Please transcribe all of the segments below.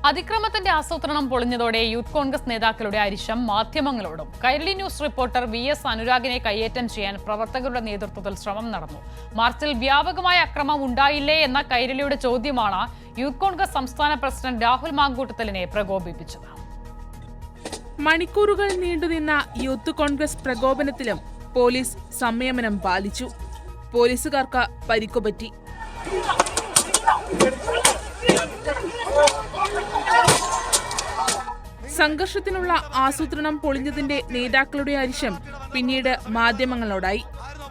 അതിക്രമത്തിന്റെ ആസൂത്രണം പൊളിഞ്ഞതോടെ യൂത്ത് കോൺഗ്രസ് നേതാക്കളുടെ അരിശം മാധ്യമങ്ങളോടും. കൈരളി ന്യൂസ് റിപ്പോർട്ടർ VS അനുരാഗിനെ കയ്യേറ്റം ചെയ്യാൻ പ്രവർത്തകരുടെ നേതൃത്വത്തിൽ ശ്രമം നടന്നു. മാർച്ചിൽ വ്യാപകമായ അക്രമം ഉണ്ടായില്ലേ എന്ന കൈരളിയുടെ ചോദ്യമാണ് യൂത്ത് കോൺഗ്രസ് സംസ്ഥാന പ്രസിഡന്റ് രാഹുൽ മാങ്കൂട്ടത്തിലിനെ പ്രകോപിപ്പിച്ചത്. മണിക്കൂറുകൾ നീണ്ടുനിന്ന യൂത്ത് കോൺഗ്രസ് പ്രകോപനത്തിലും പോലീസ് സംയമനം പാലിച്ചു. പോലീസുകാർക്ക് പരിക്കുപറ്റി. സംഘർഷത്തിനുള്ള ആസൂത്രണം പൊളിഞ്ഞതിന്റെ നേതാക്കളുടെ അരിശം പിന്നീട് മാധ്യമങ്ങളോടായി.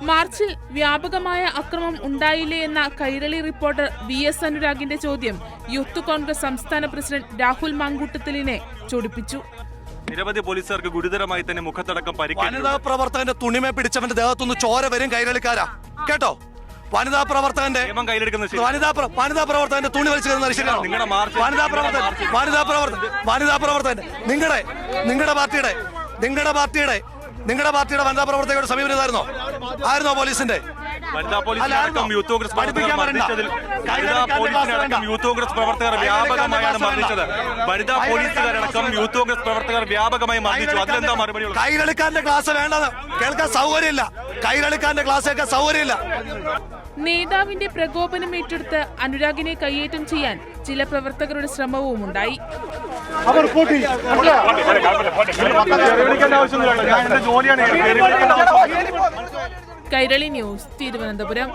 മാർച്ചിൽ വ്യാപകമായ അക്രമം ഉണ്ടായില്ലേ എന്ന കൈരളി റിപ്പോർട്ടർ VS അനുരാഗിന്റെ ചോദ്യം യൂത്ത് കോൺഗ്രസ് സംസ്ഥാന പ്രസിഡന്റ് രാഹുൽ മാങ്കൂട്ടത്തിലിനെ ചൊടിപ്പിച്ചു. നിരവധി പോലീസുകാർക്ക് ഗുരുതരമായി തന്നെ മുഖത്തടക്കം പരിക്കേറ്റു. വനിതാ പ്രവർത്തകന്റെ തുണിമേ പിടിച്ചവന്റെ ദേഹത്തുനിന്ന് ചോര വരും കൈരളിക്കാരാ കേട്ടോ. വനിതാ പ്രവർത്തകന്റെ തുണി വലിച്ചു വനിതാ പ്രവർത്തകന്റെ നിങ്ങളുടെ പാർട്ടിയുടെ വനിതാ പ്രവർത്തകരുടെ സമീപനം ആയിരുന്നോ പോലീസിന്റെ? യൂത്ത് കോൺഗ്രസ് പ്രവർത്തകർ വ്യാപകമായാണ് മർദ്ദിച്ചത്. വനിതാ പോലീസുകാരടക്കം യൂത്ത് കോൺഗ്രസ് പ്രവർത്തകർ വ്യാപകമായി മർദ്ദിച്ചു. അതിലെന്താ മറുപടി? കൈരളിക്കാരന്റെ ക്ലാസ് വേണ്ടെന്ന് കേൾക്കാൻ സൗകര്യമില്ല. കൈരളിക്കാരന്റെ ക്ലാസ് കേൾക്കാൻ സൗകര്യമില്ല. നേതാവിന്റെ പ്രകോപനം ഏറ്റെടുത്ത് അനുരാഗിനെ കയ്യേറ്റം ചെയ്യാൻ ചില പ്രവർത്തകരുടെ ശ്രമവും ഉണ്ടായി. ജോലിയാണ്. കൈരളി ന്യൂസ്, തിരുവനന്തപുരം.